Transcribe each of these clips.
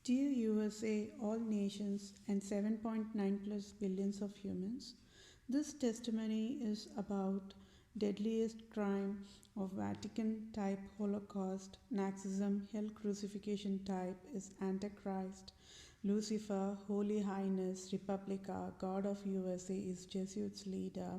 Dear USA, all nations, and 7.9 plus billions of humans, this testimony is about deadliest crime of Vatican type Holocaust, Nazism, hell crucifixion type is Antichrist, Lucifer, Holy Highness, Republica, God of USA is Jesuits leader,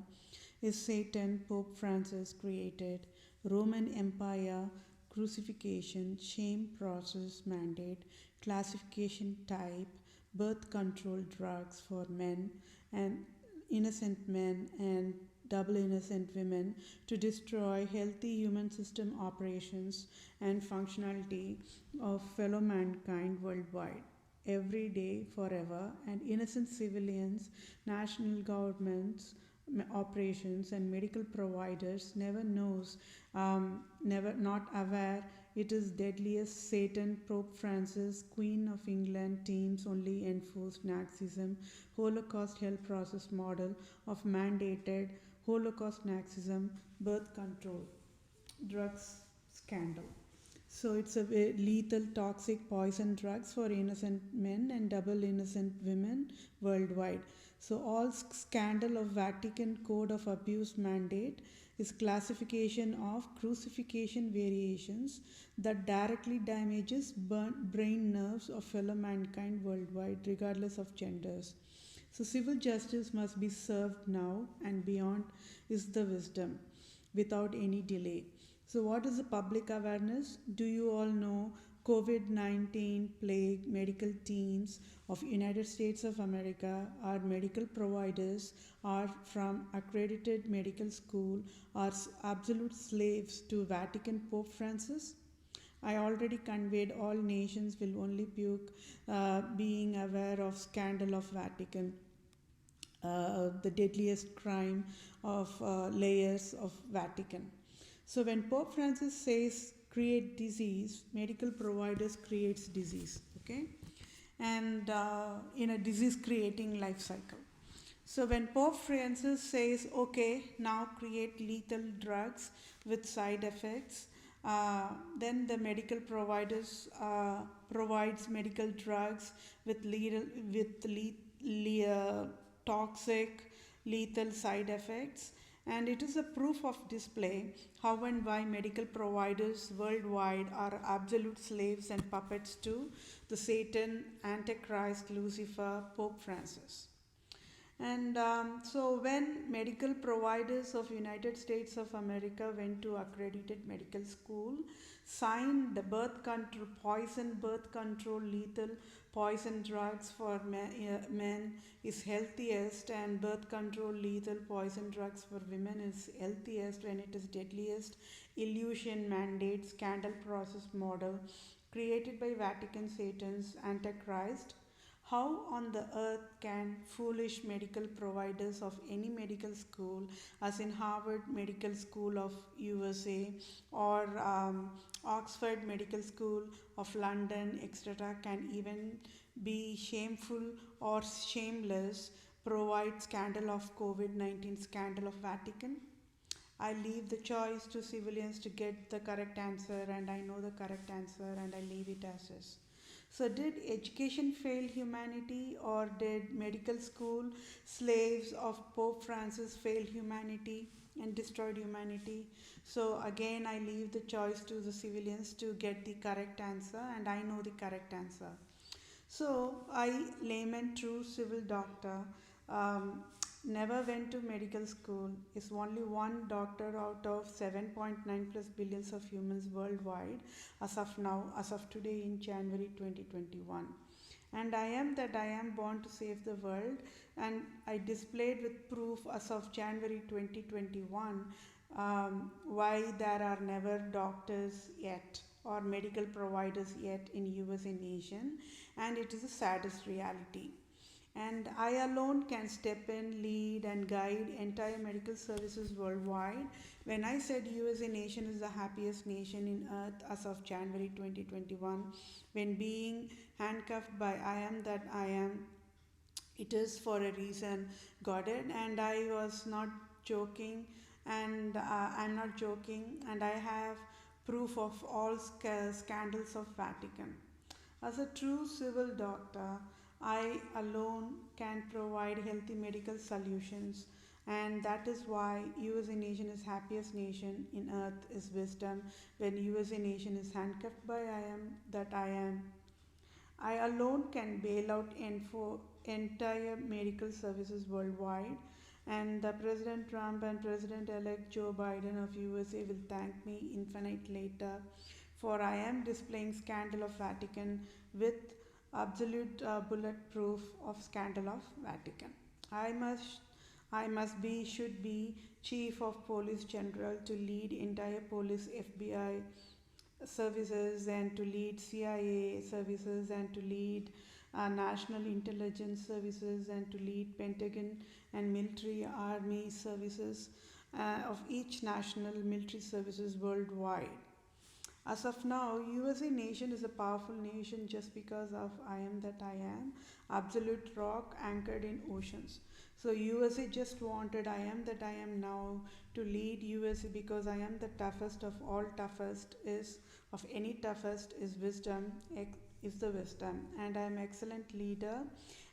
is Satan, Pope Francis created, Roman Empire, crucifixion, shame process mandate, classification type, birth control drugs for men and innocent men and double innocent women to destroy healthy human system operations and functionality of fellow mankind worldwide every day forever and innocent civilians national governments operations and medical providers never knows never not aware it is deadliest Satan Pope Francis Queen of England teams only enforced Nazism Holocaust hell process model of mandated Holocaust Nazism birth control drugs scandal. So it's a lethal, toxic poison drugs for innocent men and double innocent women worldwide. So all scandal of Vatican Code of Abuse mandate is classification of crucifixion variations that directly damages brain nerves of fellow mankind worldwide regardless of genders. So civil justice must be served now and beyond is the wisdom without any delay. So, what is the public awareness? Do you all know COVID-19 plague medical teams of United States of America are medical providers are from accredited medical school are absolute slaves to Vatican Pope Francis? I already conveyed all nations will only puke being aware of scandal of Vatican. The deadliest crime of layers of Vatican. So when Pope Francis says create disease, medical providers creates disease, okay, and in a disease creating life cycle. So when Pope Francis says okay, now create lethal drugs with side effects, then the medical providers provides medical drugs with toxic, lethal side effects, and it is a proof of display how and why medical providers worldwide are absolute slaves and puppets to the Satan, Antichrist, Lucifer, Pope Francis. And so when medical providers of United States of America went to accredited medical school, signed the birth control, lethal poison drugs for men is healthiest and birth control, lethal poison drugs for women is healthiest when it is deadliest, illusion mandate, scandal process model created by Vatican Satan's Antichrist. How on the earth can foolish medical providers of any medical school, as in Harvard Medical School of USA or Oxford Medical School of London, etc., can even be shameful or shameless, provide scandal of COVID-19 scandal of Vatican? I leave the choice to civilians to get the correct answer, and I know the correct answer, and I leave it as is. So, did education fail humanity, or did medical school slaves of Pope Francis fail humanity and destroyed humanity? So, again, I leave the choice to the civilians to get the correct answer, and I know the correct answer. So, I, layman, true civil doctor, um, never went to medical school, is only one doctor out of 7.9 plus billions of humans worldwide as of now, as of today in January 2021. And I am that I am born to save the world, and I displayed with proof as of January 2021 why there are never doctors yet or medical providers yet in US nation, and it is the saddest reality. And I alone can step in, lead, and guide entire medical services worldwide. When I said USA nation is the happiest nation in earth as of January 2021, when being handcuffed by I am that I am, it is for a reason, got it? And I was not joking, and I'm not joking, and I have proof of all scandals of Vatican. As a true civil doctor, I alone can provide healthy medical solutions, and that is why USA nation is happiest nation in earth is wisdom. When USA nation is handcuffed by I am that I am, I alone can bail out entire medical services worldwide, and the President Trump and President-elect Joe Biden of USA will thank me infinite later, for I am displaying scandal of Vatican with absolute bulletproof of scandal of Vatican. I must I must be should be chief of police general to lead entire police FBI services and to lead CIA services and to lead national intelligence services and to lead Pentagon and military army services of each national military services worldwide. As of now, USA nation is a powerful nation just because of I am that I am, absolute rock anchored in oceans. So USA just wanted I am that I am now to lead USA because I am the toughest of all toughest is of any toughest is wisdom is the wisdom, and I am excellent leader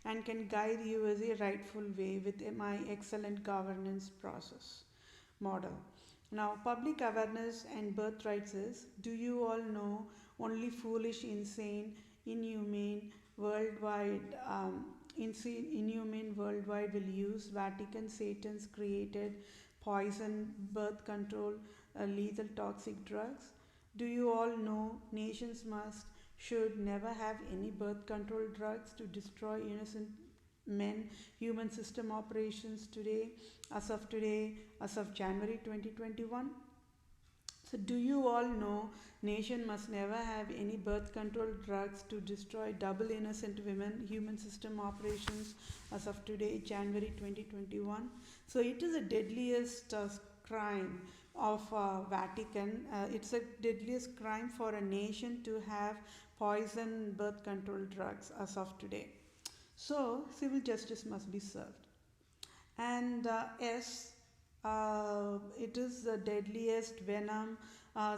and can guide USA rightful way with my excellent governance process model. Now, public awareness and birthrights is, do you all know only foolish, insane, inhumane, worldwide, inhumane worldwide will use Vatican Satan's created poison, birth control, lethal toxic drugs? Do you all know nations must should never have any birth control drugs to destroy innocent men human system operations today as of January 2021? So do you all know nation must never have any birth control drugs to destroy double innocent women human system operations as of today January 2021? So it is a deadliest crime of Vatican. It's a deadliest crime for a nation to have poison birth control drugs as of today. So, civil justice must be served. And yes, it is the deadliest venom.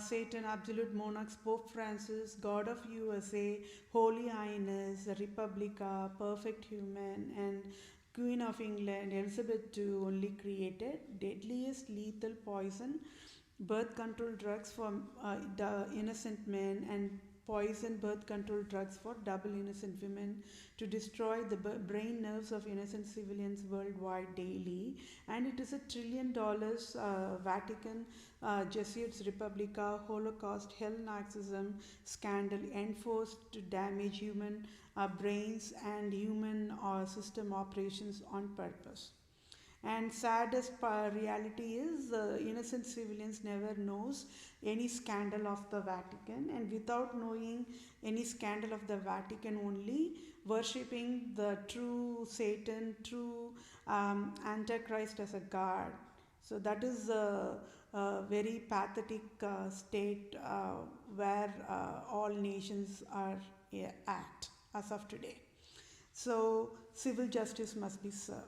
Satan, absolute monarchs, Pope Francis, God of USA, Holy Highness, Republica, Perfect Human, and Queen of England, Elizabeth II, only created deadliest lethal poison, birth control drugs for the innocent men, and poison birth control drugs for double innocent women to destroy the brain nerves of innocent civilians worldwide daily. And it is $1 trillion Vatican, Jesuits, Republica, Holocaust, Hell, Nazism scandal enforced to damage human brains and human system operations on purpose. And saddest reality is innocent civilians never knows any scandal of the Vatican, and without knowing any scandal of the Vatican only worshipping the true Satan, true Antichrist as a god. So that is a very pathetic state where all nations are at as of today. So civil justice must be served.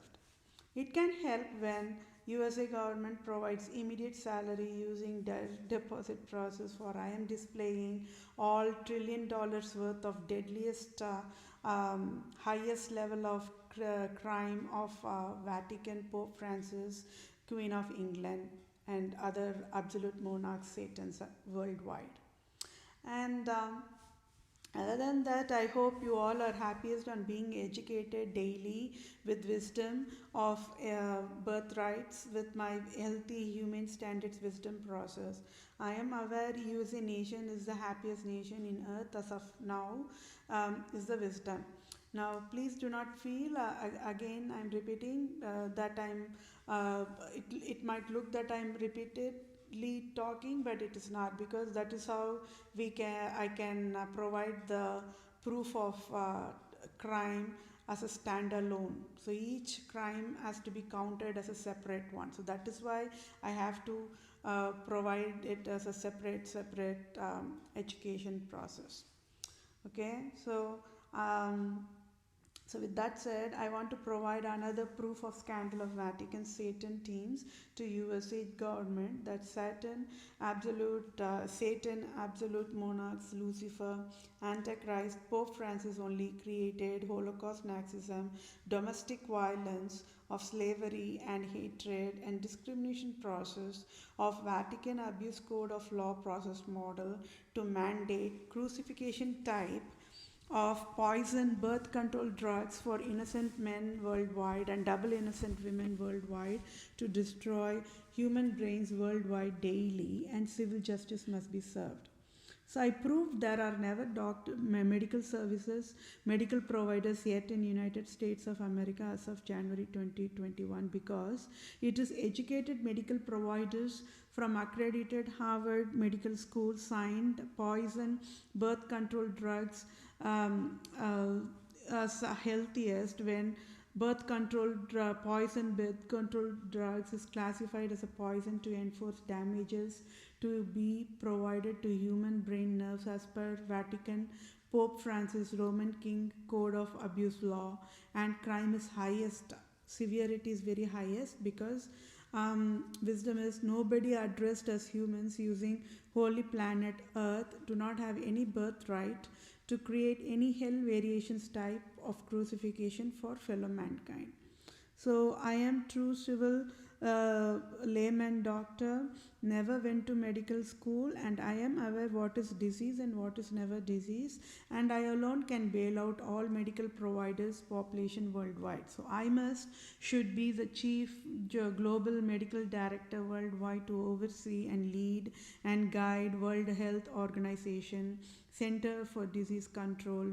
It can help when USA government provides immediate salary using deposit process for I am displaying all $1 trillion worth of deadliest highest level of crime of Vatican, Pope Francis, Queen of England, and other absolute monarchs, Satans worldwide. And other than that, I hope you all are happiest on being educated daily with wisdom of birthrights with my healthy human standards wisdom process. I am aware USA nation is the happiest nation in earth as of now, is the wisdom. Now, please do not feel, again, I'm repeating that it might look that I'm repeatedly talking, but it is not, because that is how I can provide the proof of crime as a standalone. So each crime has to be counted as a separate one. So that is why I have to provide it as a separate education process. Okay, so So with that said, I want to provide another proof of scandal of Vatican Satan teams to USA government that Satan, absolute monarchs, Lucifer, Antichrist, Pope Francis only created Holocaust, Nazism, domestic violence, of slavery and hatred and discrimination process of Vatican abuse code of law process model to mandate crucifixion type of poison birth control drugs for innocent men worldwide and double innocent women worldwide to destroy human brains worldwide daily, and civil justice must be served. So I proved there are never medical services, medical providers yet in United States of America as of January 2021 because it is educated medical providers from accredited Harvard Medical School signed poison birth control drugs as healthiest when poison birth control drugs is classified as a poison to enforce damages to be provided to human brain nerves as per Vatican Pope Francis Roman King Code of Abuse Law, and crime is highest, severity is very highest because wisdom is nobody addressed as humans using holy planet earth do not have any birthright to create any hell variations type of crucifixion for fellow mankind. So I am true civil layman doctor, never went to medical school, and I am aware what is disease and what is never disease, and I alone can bail out all medical providers population worldwide. So I should be the chief global medical director worldwide to oversee and lead and guide World Health Organization, Center for Disease Control,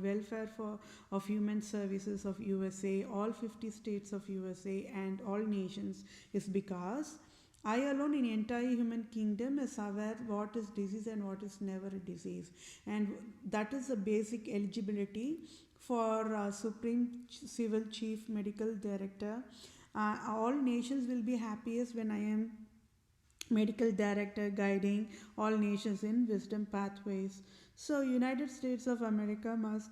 of Human Services of USA, all 50 states of USA and all nations is because I alone in entire human kingdom is aware what is disease and what is never a disease, and that is the basic eligibility for Supreme Civil Chief Medical Director. All nations will be happiest when I am medical director guiding all nations in wisdom pathways. So United States of America must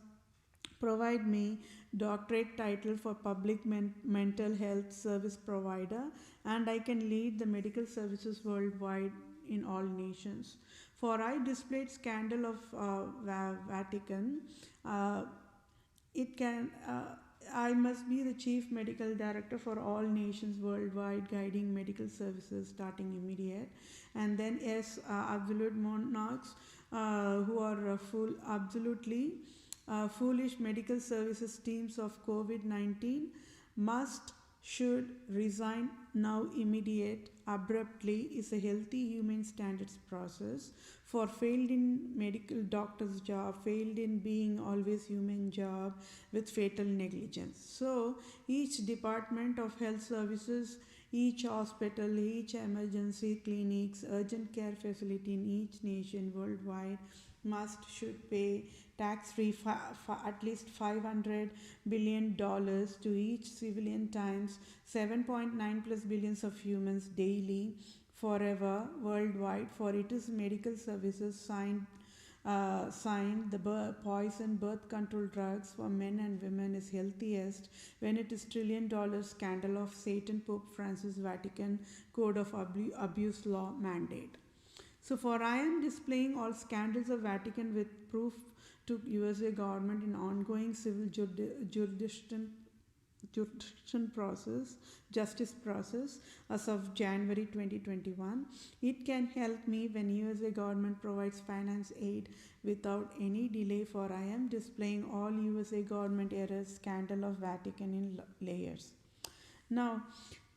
provide me doctorate title for public mental health service provider, and I can lead the medical services worldwide in all nations. For I displayed scandal of Vatican, uh, it can I must be the chief medical director for all nations worldwide guiding medical services starting immediate, and then yes, absolute monarchs who are absolutely foolish medical services teams of COVID-19 should resign now immediate abruptly is a healthy human standards process for failed in medical doctor's job, failed in being always human job with fatal negligence. So each department of health services, each hospital, each emergency clinics, urgent care facility in each nation worldwide should pay tax free at least $500 billion to each civilian times 7.9 plus billions of humans daily forever worldwide, for it is medical services signed the poison birth control drugs for men and women is healthiest when it is $1 trillion scandal of Satan Pope Francis Vatican Code of Abuse Law mandate. So for I am displaying all scandals of Vatican with proof to USA government in ongoing civil jurisdiction justice process as of January 2021. It can help me when USA government provides finance aid without any delay, for I am displaying all USA government errors scandal of Vatican in layers. Now,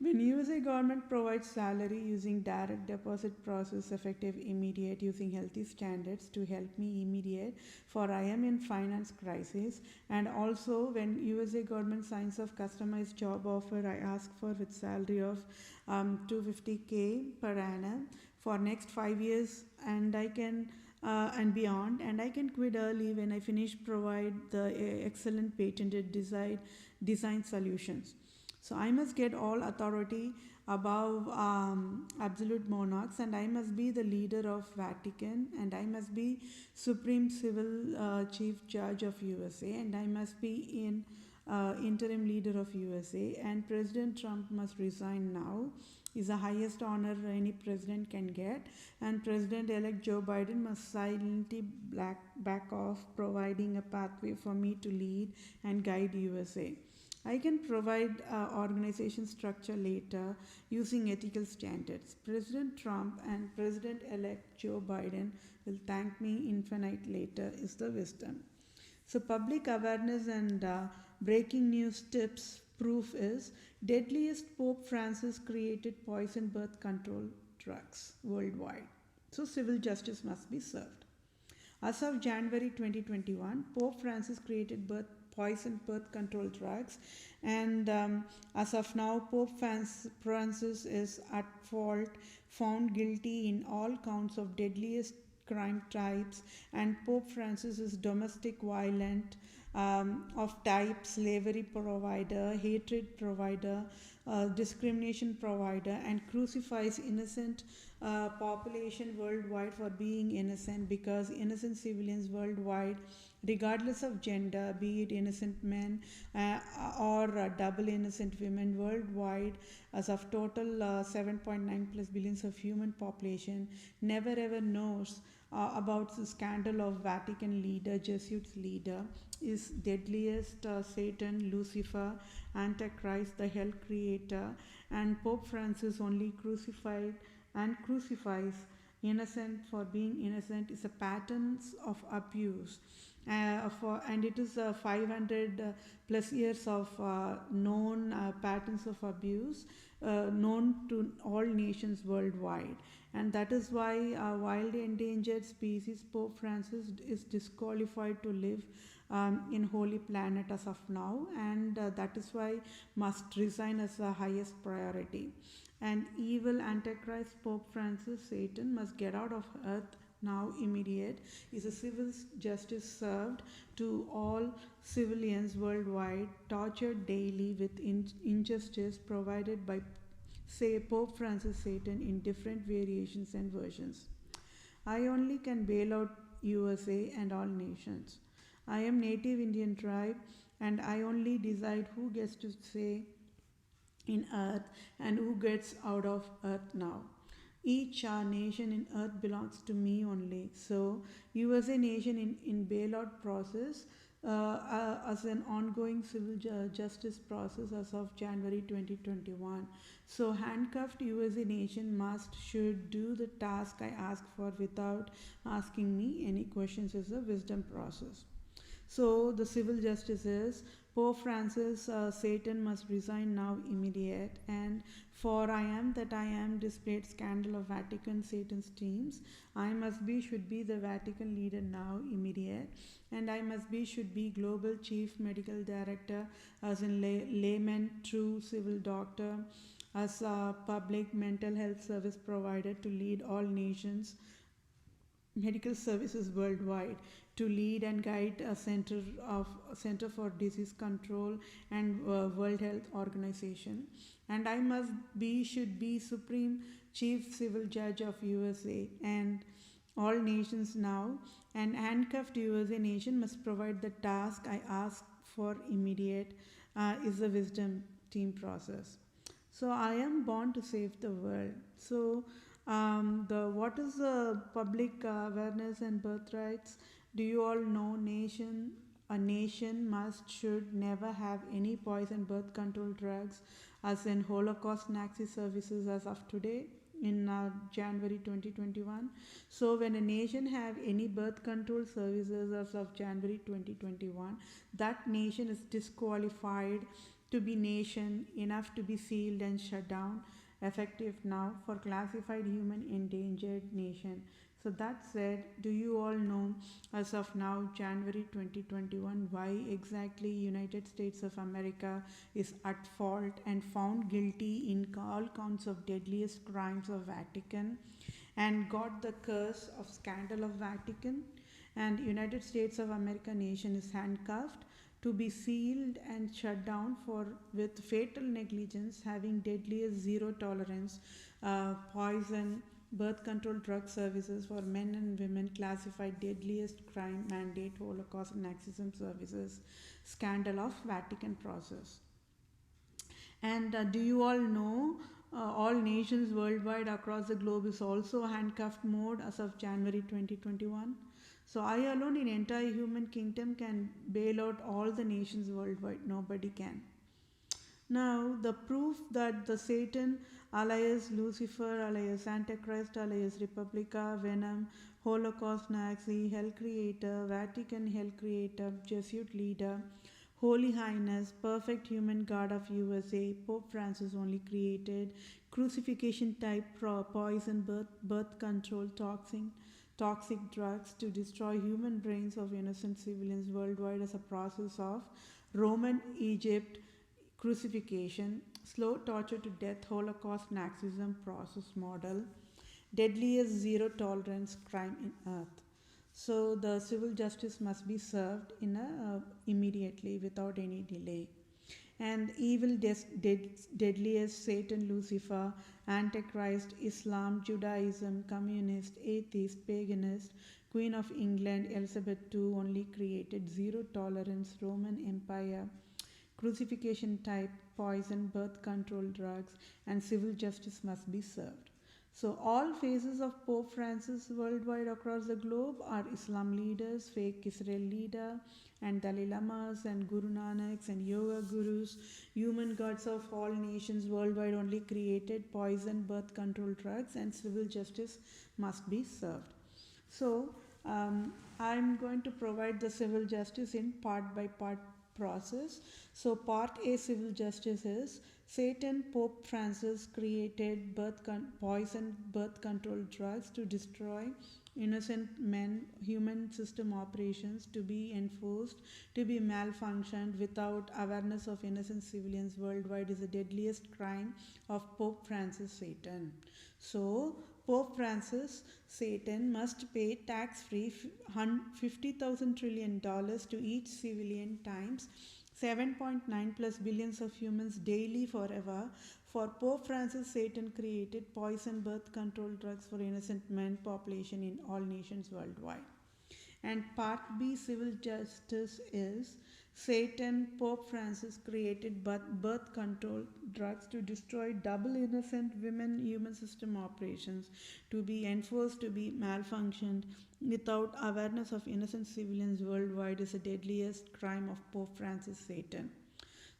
when USA government provides salary using direct deposit process effective immediate using healthy standards to help me immediate, for I am in finance crisis, and also when USA government signs of customized job offer I ask for with salary of 250K per annum for next 5 years, and I can and beyond, and I can quit early when I finish provide the excellent patented design solutions. So I must get all authority above absolute monarchs, and I must be the leader of Vatican, and I must be supreme civil chief judge of USA, and I must be in interim leader of USA, and President Trump must resign now. Is the highest honor any president can get, and President-elect Joe Biden must silently back off, providing a pathway for me to lead and guide USA. I can provide organization structure later using ethical standards. President Trump and President-elect Joe Biden will thank me infinite later is the wisdom. So public awareness and breaking news tips proof is deadliest Pope Francis created poison birth control drugs worldwide. So civil justice must be served. As of January 2021, Pope Francis created poison birth control drugs, and as of now, Pope Francis is at fault, found guilty in all counts of deadliest crime types, and Pope Francis is domestic violent of type slavery provider, hatred provider, discrimination provider, and crucifies innocent population worldwide for being innocent, because innocent civilians worldwide, regardless of gender, be it innocent men or double innocent women worldwide, as of total 7.9 plus billions of human population, never ever knows about the scandal of Vatican leader, Jesuits leader, is deadliest Satan, Lucifer, Antichrist, the hell creator, and Pope Francis only crucified and crucifies innocent for being innocent is a patterns of abuse. And it is 500 plus years of known patterns of abuse known to all nations worldwide, and that is why wild endangered species Pope Francis is disqualified to live in Holy Planet as of now, and that is why must resign as the highest priority. And evil Antichrist Pope Francis, Satan, must get out of earth now immediate. Is a civil justice served to all civilians worldwide tortured daily with injustice provided by say Pope Francis, Satan, in different variations and versions. I only can bail out USA and all nations. I am native Indian tribe, and I only decide who gets to stay in earth and who gets out of earth now. Each nation in earth belongs to me only. So USA nation in bailout process as an ongoing civil justice process as of January 2021. So handcuffed USA nation should do the task I ask for without asking me any questions is a wisdom process. So the civil justice is Pope Francis, Satan must resign now immediate, and for I am that I am displayed scandal of Vatican Satan's teams. I must be should be the Vatican leader now immediate, and I must be should be global chief medical director as in layman true civil doctor as a public mental health service provider to lead all nations medical services worldwide, to lead and guide a Center for Disease Control and World Health Organization, and I must be should be Supreme Chief Civil Judge of USA and all nations now, and handcuffed USA nation must provide the task I ask for immediate is the wisdom team process. So I am born to save the world. So the what is the public awareness and birthrights? Do you all know a nation should never have any poison birth control drugs as in Holocaust Nazi services as of today in January 2021. So when a nation have any birth control services as of January 2021, that nation is disqualified to be nation enough to be sealed and shut down effective now for classified human endangered nation. So that said, do you all know as of now January 2021 why exactly United States of America is at fault and found guilty in all counts of deadliest crimes of Vatican and got the curse of scandal of Vatican, and United States of America nation is handcuffed to be sealed and shut down for with fatal negligence having deadliest zero tolerance poison birth control drug services for men and women classified deadliest crime mandate Holocaust and Nazism services scandal of Vatican process. And do you all know all nations worldwide across the globe is also handcuffed mode as of January 2021. So I alone in entire human kingdom can bail out all the nations worldwide. Nobody can. Now, the proof that the Satan, alias Lucifer, alias Antichrist, alias Republica, Venom, Holocaust Nazi, Hell Creator, Vatican Hell Creator, Jesuit leader, Holy Highness, perfect human God of USA, Pope Francis only created, crucifixion type poison, birth control, toxic drugs to destroy human brains of innocent civilians worldwide as a process of Roman Egypt crucifixion, slow torture to death, Holocaust Nazism process model, deadliest zero tolerance crime in earth. So the civil justice must be served immediately without any delay. And evil deadliest Satan, Lucifer, Antichrist, Islam, Judaism, communist, atheist, paganist, Queen of England, Elizabeth II only created zero tolerance Roman Empire, crucifixion type, poison, birth control drugs, and civil justice must be served. So all phases of Pope Francis worldwide across the globe are Islam leaders, fake Israel leader, and Dalai Lamas and Guru Nanaks and yoga gurus, human gods of all nations worldwide only created poison, birth control drugs, and civil justice must be served. So I'm going to provide the civil justice in part by part process. So part A civil justice is Satan, Pope Francis created poison birth control drugs to destroy innocent men, human system operations to be enforced, to be malfunctioned without awareness of innocent civilians worldwide is the deadliest crime of Pope Francis Satan. So Pope Francis Satan must pay tax-free $50,000 trillion to each civilian times 7.9 plus billions of humans daily forever for Pope Francis Satan created poison birth control drugs for innocent men population in all nations worldwide. And part B civil justice is Satan, Pope Francis created birth control drugs to destroy double innocent women human system operations to be enforced to be malfunctioned without awareness of innocent civilians worldwide is the deadliest crime of Pope Francis Satan.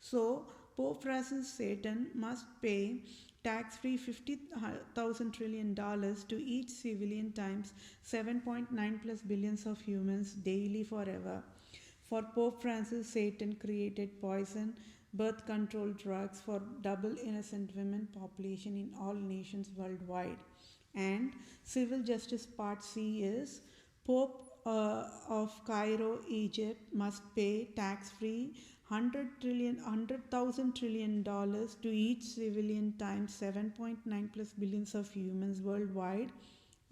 So Pope Francis Satan must pay tax-free $50,000 trillion to each civilian times 7.9 plus billions of humans daily forever. For Pope Francis, Satan created poison, birth control drugs for double innocent women population in all nations worldwide. And civil justice part C is Pope of Cairo, Egypt must pay tax-free $100,000 trillion to each civilian times 7.9 plus billions of humans worldwide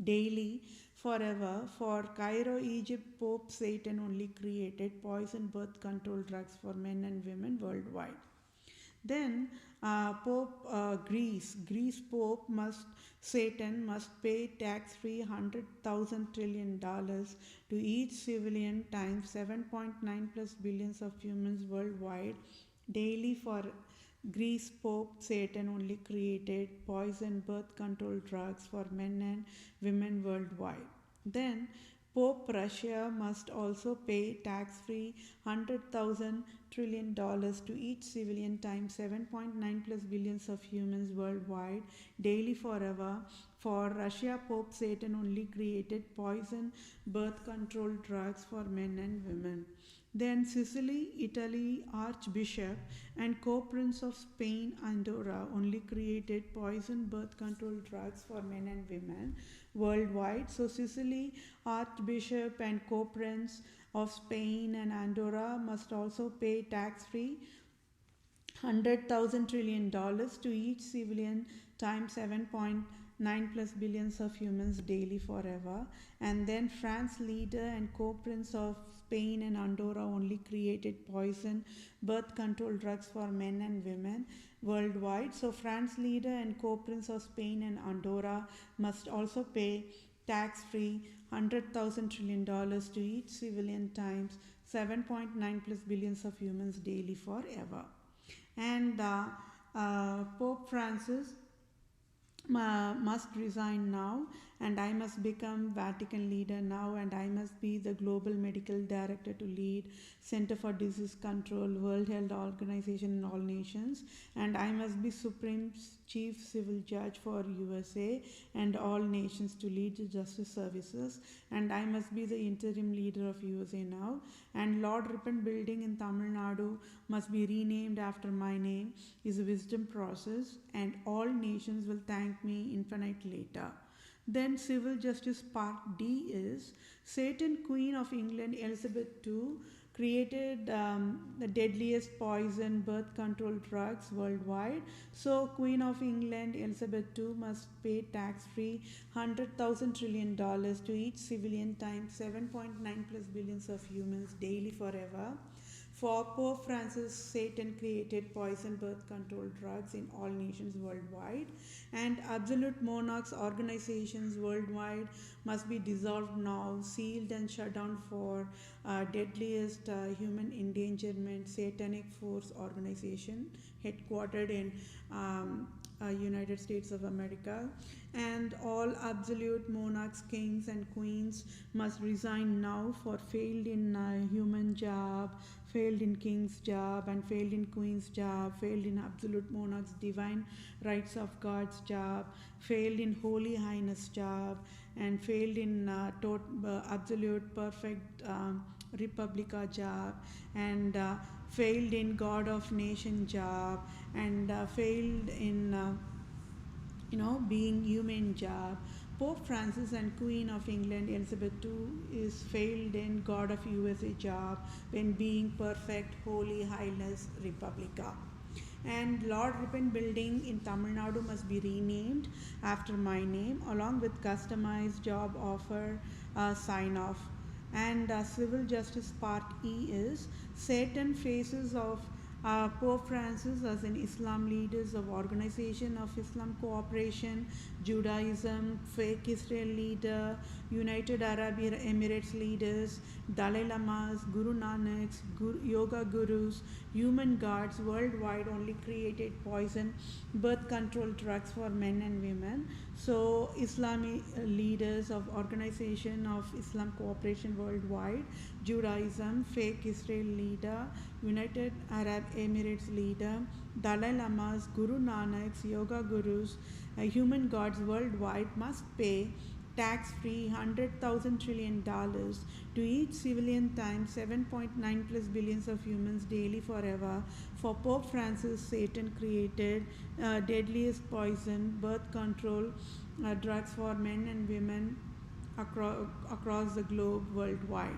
daily forever. For Cairo, Egypt, Pope Satan only created poison birth control drugs for men and women worldwide. Then Pope Greece Pope Satan must pay tax-free $100,000 trillion to each civilian times 7.9 plus billions of humans worldwide daily for Greece Pope Satan only created poison birth control drugs for men and women worldwide. Then Pope Russia must also pay tax-free $100,000 trillion to each civilian times 7.9 plus billions of humans worldwide daily forever. For Russia, Pope Satan only created poison birth control drugs for men and women. Then Sicily, Italy, Archbishop and Co-Prince of Spain, Andorra only created poison birth control drugs for men and women worldwide. So Sicily, Archbishop and Co-Prince of Spain and Andorra must also pay tax-free $100,000 trillion to each civilian times 7.9 plus billions of humans daily forever. And then France leader and co-prince of Spain and Andorra only created poison birth control drugs for men and women worldwide. So France leader and co-prince of Spain and Andorra must also pay tax-free $100,000 to each civilian times 7.9 plus billions of humans daily forever. And Pope Francis must resign now, and I must become Vatican leader now, and I must be the global medical director to lead Center for Disease Control, World Health Organization in all nations, and I must be Supreme Chief Civil Judge for USA and all nations to lead the justice services, and I must be the interim leader of USA now, and Lord Ripon building in Tamil Nadu must be renamed after my name is a wisdom process, and all nations will thank me infinite later. Then civil justice part D is Satan Queen of England Elizabeth II created the deadliest poison birth control drugs worldwide. So Queen of England Elizabeth II must pay tax-free $100,000 to each civilian times 7.9 plus billions of humans daily forever. For Pope Francis, Satan created poison birth control drugs in all nations worldwide, and absolute monarchs organizations worldwide must be dissolved now, sealed and shut down for deadliest human endangerment satanic force organization headquartered in United States of America, and all absolute monarchs, kings and queens must resign now for failed in human job, failed in king's job, and failed in queen's job, failed in absolute monarch's divine rights of God's job, failed in holy highness job, and failed in absolute perfect republica job, and failed in God of nation job, and failed in being human job. Pope Francis and Queen of England Elizabeth II is failed in God of USA job when being perfect holy highness republica. And Lord Ripon building in Tamil Nadu must be renamed after my name along with customized job offer sign off. And civil justice part E is Satan faces of Pope Francis as an Islam leaders of Organization of Islam Cooperation, Judaism, fake Israel leader, United Arab Emirates leaders, Dalai Lamas, Guru Nanaks, yoga gurus, human gods worldwide only created poison birth control drugs for men and women. So Islamic leaders of Organization of Islam Cooperation worldwide, Judaism, fake Israel leader, United Arab Emirates leader, Dalai Lamas, Guru Nanaks, yoga gurus, human gods worldwide must pay tax-free $100,000 to each civilian times 7.9 plus billions of humans daily forever. For Pope Francis, Satan created deadliest poison birth control drugs for men and women across the globe worldwide.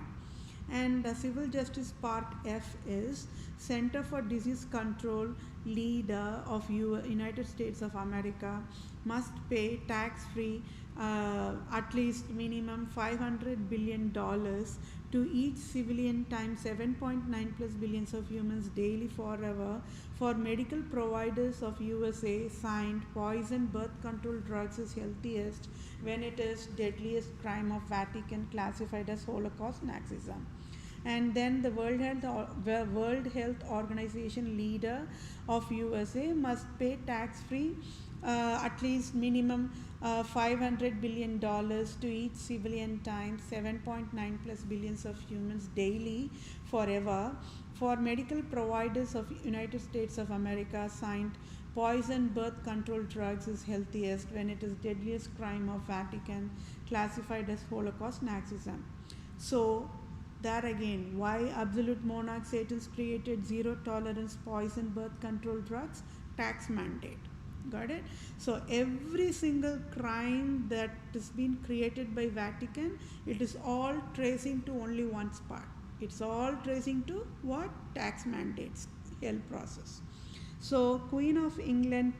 And civil justice part F is Center for Disease Control leader of United States of America must pay tax-free at least minimum $500 billion to each civilian times 7.9 plus billions of humans daily forever for medical providers of USA signed poison birth control drugs is healthiest when it is deadliest crime of Vatican classified as Holocaust Nazism. And then the World Health Organization leader of USA must pay tax-free at least minimum $500 billion to each civilian times 7.9 plus billions of humans daily forever for medical providers of United States of America signed poison birth control drugs is healthiest when it is deadliest crime of Vatican classified as Holocaust Nazism. So there again, why absolute monarch Satan's created zero tolerance poison birth control drugs? Tax mandate. Got it? So every single crime that has been created by Vatican, it is all tracing to only one spot. It's all tracing to what? Tax mandates, hell process. So Queen of England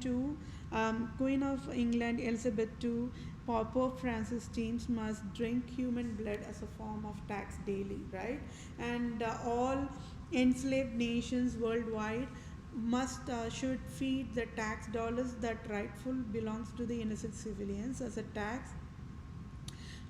Elizabeth II Pope Francis teams must drink human blood as a form of tax daily, right? And all enslaved nations worldwide must should feed the tax dollars that rightful belongs to the innocent civilians as a tax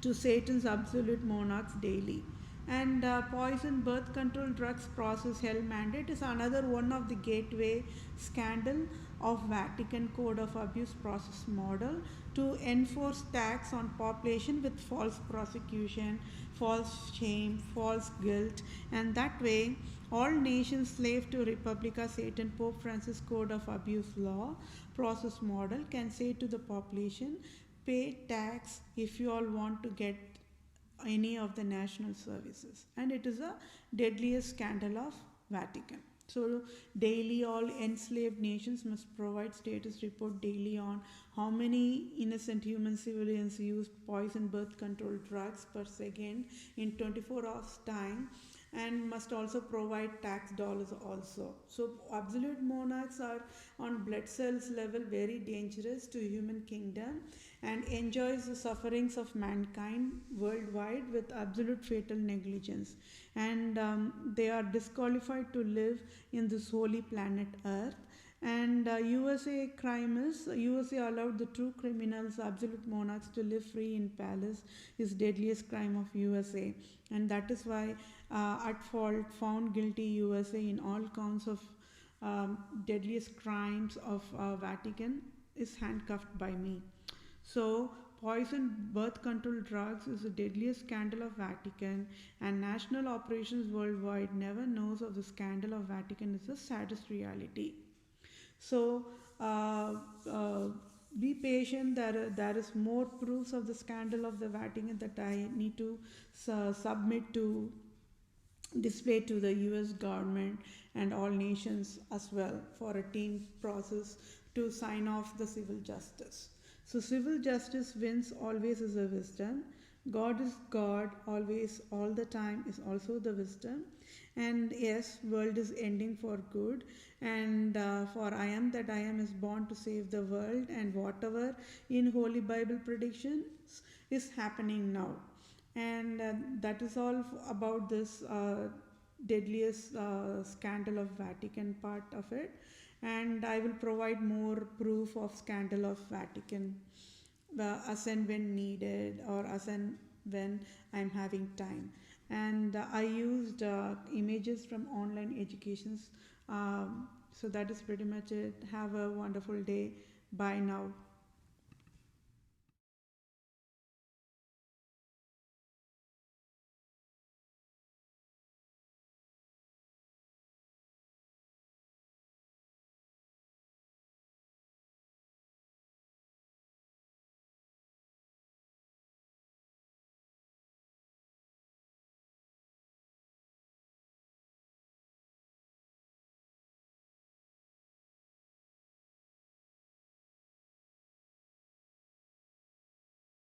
to Satan's absolute monarchs daily. And poison birth control drugs process hell mandate is another one of the gateway scandal of Vatican Code of Abuse process model to enforce tax on population with false prosecution, false shame, false guilt, and that way all nations slave to Republica Satan Pope Francis Code of Abuse law process model can say to the population, pay tax if you all want to get any of the national services. And it is a deadliest scandal of Vatican. So daily all enslaved nations must provide status report daily on how many innocent human civilians used poison birth control drugs per second in 24 hours time, and must also provide tax dollars also. So absolute monarchs are on blood cells level very dangerous to human kingdom and enjoys the sufferings of mankind worldwide with absolute fatal negligence, and they are disqualified to live in this holy planet earth. And USA crime is USA allowed the true criminals, absolute monarchs, to live free in palace is deadliest crime of USA, and that is why at fault found guilty USA in all counts of deadliest crimes of Vatican is handcuffed by me. So, poison birth control drugs is the deadliest scandal of Vatican, and national operations worldwide never knows of the scandal of Vatican is the saddest reality. So, be patient. There is more proofs of the scandal of the Vatican that I need to submit to display to the US government and all nations as well for a team process to sign off the civil justice. So civil justice wins always is a wisdom. God is God always, all the time is also the wisdom. And yes, world is ending for good, and for I am that I am is born to save the world, and whatever in Holy Bible predictions is happening now. And that is all about this deadliest scandal of Vatican part of it, and I will provide more proof of scandal of Vatican as and when needed, or as and when I'm having time. And I used images from online educations. So that is pretty much it. Have a wonderful day. Bye now.